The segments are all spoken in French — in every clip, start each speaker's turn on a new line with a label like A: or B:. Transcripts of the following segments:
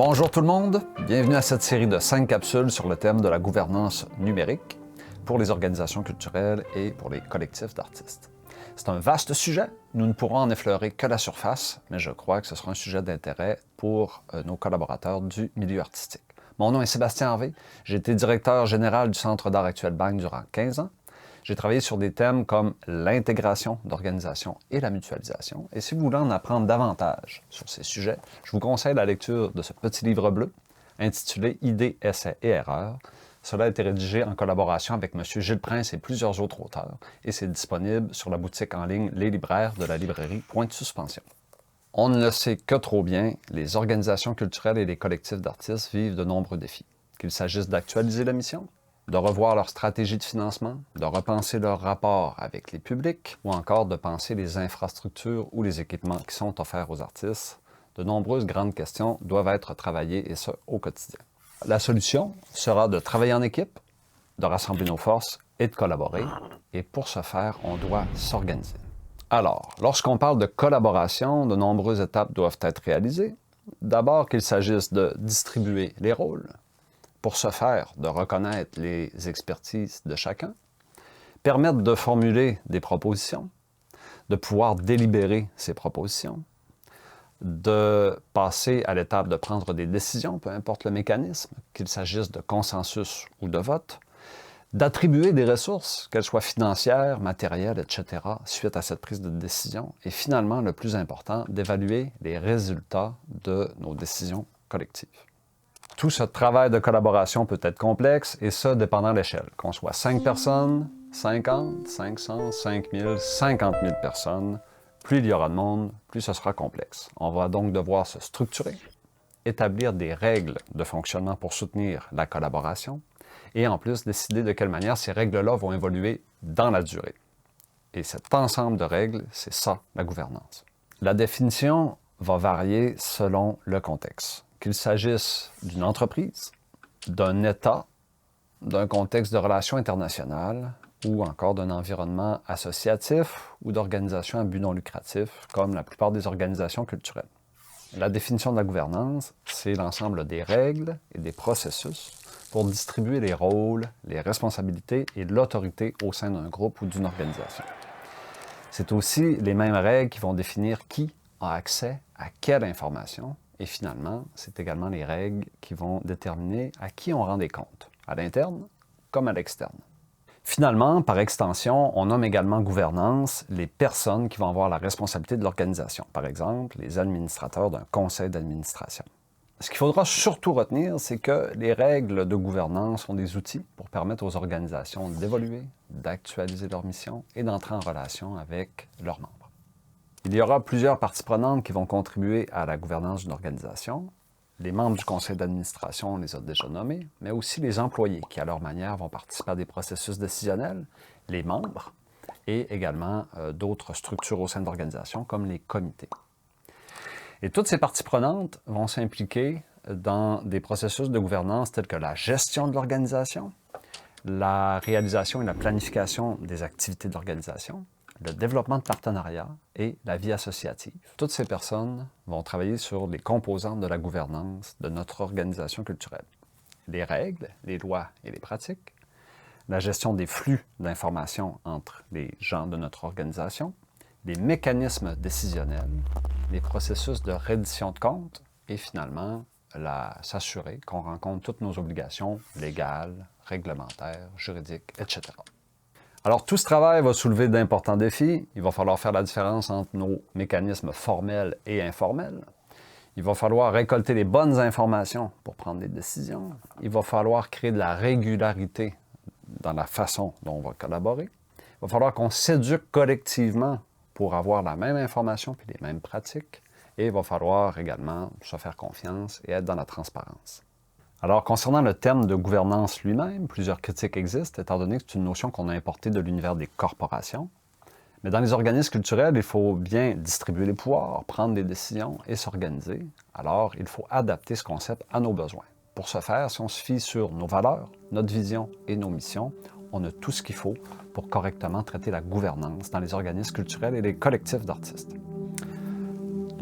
A: Bonjour tout le monde, bienvenue à cette série de 5 capsules sur le thème de la gouvernance numérique pour les organisations culturelles et pour les collectifs d'artistes. C'est un vaste sujet, nous ne pourrons en effleurer que la surface, mais je crois que ce sera un sujet d'intérêt pour nos collaborateurs du milieu artistique. Mon nom est Sébastien Harvey, j'ai été directeur général du Centre d'art actuel BANG durant 15 ans. J'ai travaillé sur des thèmes comme l'intégration d'organisations et la mutualisation. Et si vous voulez en apprendre davantage sur ces sujets, je vous conseille la lecture de ce petit livre bleu intitulé « Idées, essais et erreurs ». Cela a été rédigé en collaboration avec M. Gilles Prince et plusieurs autres auteurs, et c'est disponible sur la boutique en ligne Les Libraires de la librairie Point de Suspension. On ne le sait que trop bien, les organisations culturelles et les collectifs d'artistes vivent de nombreux défis. Qu'il s'agisse d'actualiser la mission, de revoir leur stratégie de financement, de repenser leur rapport avec les publics, ou encore de penser les infrastructures ou les équipements qui sont offerts aux artistes, de nombreuses grandes questions doivent être travaillées, et ce, au quotidien. La solution sera de travailler en équipe, de rassembler nos forces et de collaborer, et pour ce faire, on doit s'organiser. Alors, lorsqu'on parle de collaboration, de nombreuses étapes doivent être réalisées. D'abord qu'il s'agisse de distribuer les rôles, pour ce faire, de reconnaître les expertises de chacun, permettre de formuler des propositions, de pouvoir délibérer ces propositions, de passer à l'étape de prendre des décisions, peu importe le mécanisme, qu'il s'agisse de consensus ou de vote, d'attribuer des ressources, qu'elles soient financières, matérielles, etc., suite à cette prise de décision, et finalement, le plus important, d'évaluer les résultats de nos décisions collectives. Tout ce travail de collaboration peut être complexe, et ça dépendant de l'échelle. Qu'on soit 5 personnes, 50, 500, 5000, 50 000 personnes, plus il y aura de monde, plus ce sera complexe. On va donc devoir se structurer, établir des règles de fonctionnement pour soutenir la collaboration, et en plus décider de quelle manière ces règles-là vont évoluer dans la durée. Et cet ensemble de règles, c'est ça, la gouvernance. La définition va varier selon le contexte. Qu'il s'agisse d'une entreprise, d'un État, d'un contexte de relations internationales ou encore d'un environnement associatif ou d'organisations à but non lucratif, comme la plupart des organisations culturelles. La définition de la gouvernance, c'est l'ensemble des règles et des processus pour distribuer les rôles, les responsabilités et l'autorité au sein d'un groupe ou d'une organisation. C'est aussi les mêmes règles qui vont définir qui a accès à quelle information. Et finalement, c'est également les règles qui vont déterminer à qui on rend des comptes, à l'interne comme à l'externe. Finalement, par extension, on nomme également gouvernance les personnes qui vont avoir la responsabilité de l'organisation, par exemple les administrateurs d'un conseil d'administration. Ce qu'il faudra surtout retenir, c'est que les règles de gouvernance sont des outils pour permettre aux organisations d'évoluer, d'actualiser leur mission et d'entrer en relation avec leurs membres. Il y aura plusieurs parties prenantes qui vont contribuer à la gouvernance d'une organisation. Les membres du conseil d'administration, on les a déjà nommés, mais aussi les employés qui, à leur manière, vont participer à des processus décisionnels, les membres, et également d'autres structures au sein de l'organisation, comme les comités. Et toutes ces parties prenantes vont s'impliquer dans des processus de gouvernance tels que la gestion de l'organisation, la réalisation et la planification des activités de l'organisation, le développement de partenariats et la vie associative. Toutes ces personnes vont travailler sur les composantes de la gouvernance de notre organisation culturelle. Les règles, les lois et les pratiques, la gestion des flux d'informations entre les gens de notre organisation, les mécanismes décisionnels, les processus de reddition de comptes et finalement, s'assurer qu'on rencontre toutes nos obligations légales, réglementaires, juridiques, etc. Alors, tout ce travail va soulever d'importants défis. Il va falloir faire la différence entre nos mécanismes formels et informels. Il va falloir récolter les bonnes informations pour prendre des décisions. Il va falloir créer de la régularité dans la façon dont on va collaborer. Il va falloir qu'on s'éduque collectivement pour avoir la même information puis les mêmes pratiques. Et il va falloir également se faire confiance et être dans la transparence. Alors, concernant le terme de gouvernance lui-même, plusieurs critiques existent, étant donné que c'est une notion qu'on a importée de l'univers des corporations. Mais dans les organismes culturels, il faut bien distribuer les pouvoirs, prendre des décisions et s'organiser. Alors, il faut adapter ce concept à nos besoins. Pour ce faire, si on se fie sur nos valeurs, notre vision et nos missions, on a tout ce qu'il faut pour correctement traiter la gouvernance dans les organismes culturels et les collectifs d'artistes.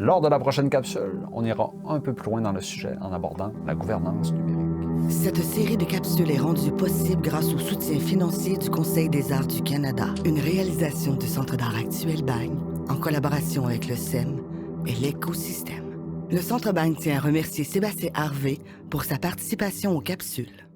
A: Lors de la prochaine capsule, on ira un peu plus loin dans le sujet en abordant la gouvernance numérique.
B: Cette série de capsules est rendue possible grâce au soutien financier du Conseil des arts du Canada, une réalisation du Centre d'art actuel Bagne, en collaboration avec le CEM et l'écosystème. Le Centre Bagne tient à remercier Sébastien Harvey pour sa participation aux capsules.